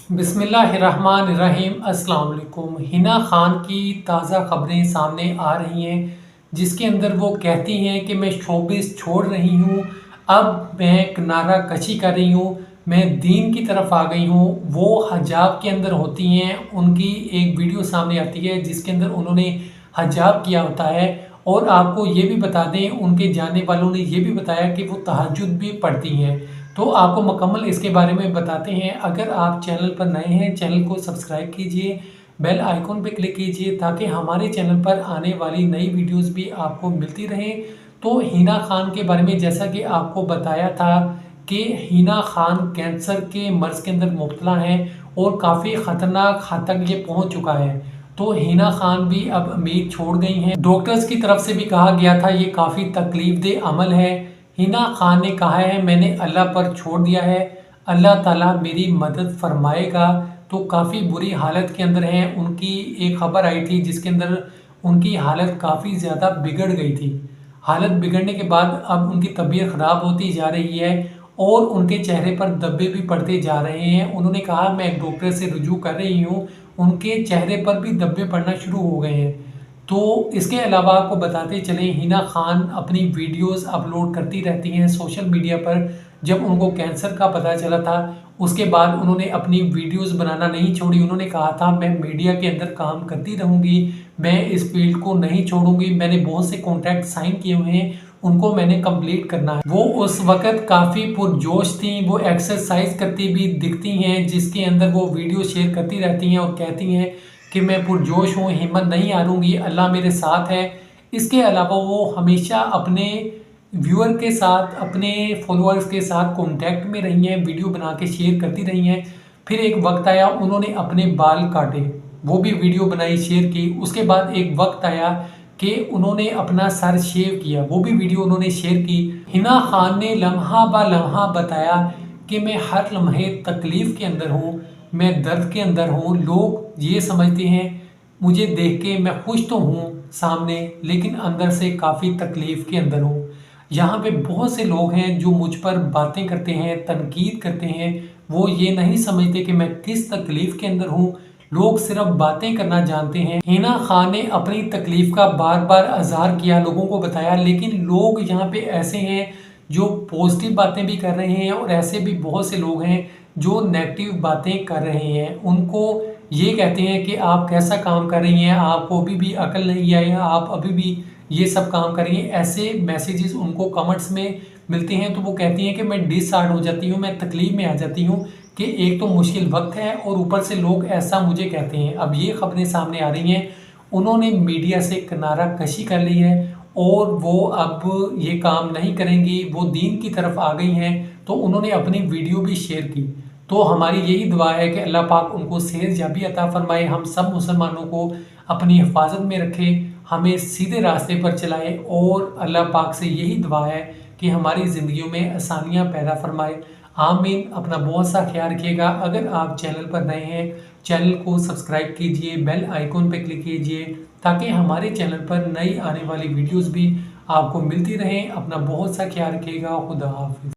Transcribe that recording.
बिस्मिल्लाहिर्रहमानिर्रहीम। अस्सलाम वालेकुम। हिना खान की ताज़ा खबरें सामने आ रही हैं जिसके अंदर वो कहती हैं कि मैं शोबिस छोड़ रही हूँ, अब मैं किनारा कशी कर रही हूँ, मैं दीन की तरफ आ गई हूँ। वो हजाब के अंदर होती हैं, उनकी एक वीडियो सामने आती है जिसके अंदर उन्होंने हजाब किया होता है। और आपको ये भी बता दें, उनके जानने वालों ने ये भी बताया कि वो तहज्जुद भी पढ़ती हैं। तो आपको मुकम्मल इसके बारे में बताते हैं। अगर आप चैनल पर नए हैं, चैनल को सब्सक्राइब कीजिए, बेल आइकॉन पे क्लिक कीजिए ताकि हमारे चैनल पर आने वाली नई वीडियोस भी आपको मिलती रहें। तो हिना खान के बारे में जैसा कि आपको बताया था कि हिना खान कैंसर के मर्ज़ के अंदर मुब्तला हैं और काफ़ी ख़तरनाक हद तक ये पहुँच चुका है। तो हिना खान भी अब उम्मीद छोड़ गई हैं। डॉक्टर्स की तरफ से भी कहा गया था ये काफ़ी तकलीफ दे अमल है। हिना खान ने कहा है मैंने अल्लाह पर छोड़ दिया है, अल्लाह ताला मेरी मदद फरमाएगा। तो काफ़ी बुरी हालत के अंदर हैं। उनकी एक खबर आई थी जिसके अंदर उनकी हालत काफ़ी ज़्यादा बिगड़ गई थी। हालत बिगड़ने के बाद अब उनकी तबीयत ख़राब होती जा रही है और उनके चेहरे पर धब्बे भी पड़ते जा रहे हैं। उन्होंने कहा मैं एक डॉक्टर से रुजू कर रही हूँ, उनके चेहरे पर भी धब्बे पड़ना शुरू हो गए हैं। तो इसके अलावा आपको बताते चलें, हिना खान अपनी वीडियोस अपलोड करती रहती हैं सोशल मीडिया पर। जब उनको कैंसर का पता चला था उसके बाद उन्होंने अपनी वीडियोस बनाना नहीं छोड़ी। उन्होंने कहा था मैं मीडिया के अंदर काम करती रहूँगी, मैं इस फील्ड को नहीं छोड़ूंगी। मैंने बहुत से कॉन्ट्रैक्ट साइन किए हुए हैं, उनको मैंने कंप्लीट करना है। वो उस वक़्त काफ़ी पुरजोश थी, वो एक्सरसाइज करती भी दिखती हैं जिसके अंदर वो वीडियो शेयर करती रहती हैं और कहती हैं कि मैं पुरजोश हूँ, हिम्मत नहीं हारूंगी, अल्लाह मेरे साथ है। इसके अलावा वो हमेशा अपने व्यूअर के साथ, अपने फॉलोअर्स के साथ कांटेक्ट में रही हैं, वीडियो बना के शेयर करती रही हैं। फिर एक वक्त आया उन्होंने अपने बाल काटे, वो भी वीडियो बनाई, शेयर की। उसके बाद एक वक्त आया कि उन्होंने अपना सर शेव किया, वो भी वीडियो उन्होंने शेयर की। हिना खान ने लम्हा बा लम्हा बताया कि मैं हर लम्हे तकलीफ़ के अंदर हूँ, मैं दर्द के अंदर हूँ। लोग ये समझते हैं मुझे देख के मैं खुश तो हूँ सामने, लेकिन अंदर से काफ़ी तकलीफ़ के अंदर हूँ। यहाँ पे बहुत से लोग हैं जो मुझ पर बातें करते हैं, तनकीद करते हैं। वो ये नहीं समझते कि मैं किस तकलीफ़ के अंदर हूँ। लोग सिर्फ बातें करना जानते हैं। हिना खान ने अपनी तकलीफ़ का बार बार इज़हार किया, लोगों को बताया, लेकिन लोग यहाँ पे ऐसे हैं जो पॉजिटिव बातें भी कर रहे हैं और ऐसे भी बहुत से लोग हैं जो नेगेटिव बातें कर रहे हैं। उनको ये कहते हैं कि आप कैसा काम कर रही हैं, आपको अभी भी अकल नहीं आई, आप अभी भी ये सब काम कर रही हैं। ऐसे मैसेजेस उनको कमेंट्स में मिलते हैं तो वो कहती हैं कि मैं डिसहार्ट हो जाती हूँ, मैं तकलीफ में आ जाती हूँ कि एक तो मुश्किल वक्त है और ऊपर से लोग ऐसा मुझे कहते हैं। अब ये खबरें सामने आ रही हैं, उन्होंने मीडिया से किनारा कशी कर ली है और वो अब ये काम नहीं करेंगी, वो दीन की तरफ आ गई हैं। तो उन्होंने अपनी वीडियो भी शेयर की। तो हमारी यही दुआ है कि अल्लाह पाक उनको सेहतयाबी अता फरमाए, हम सब मुसलमानों को अपनी हिफाजत में रखे, हमें सीधे रास्ते पर चलाए। और अल्लाह पाक से यही दुआ है कि हमारी ज़िंदगियों में आसानियाँ पैदा फरमाए। आमीन। अपना बहुत सा ख्याल रखिएगा। अगर आप चैनल पर नए हैं, चैनल को सब्सक्राइब कीजिए, बेल आइकॉन पर क्लिक कीजिए ताकि हमारे चैनल पर नई आने वाली वीडियोज़ भी आपको मिलती रहें। अपना बहुत सा ख्याल रखिएगा। खुदा हाफिज़।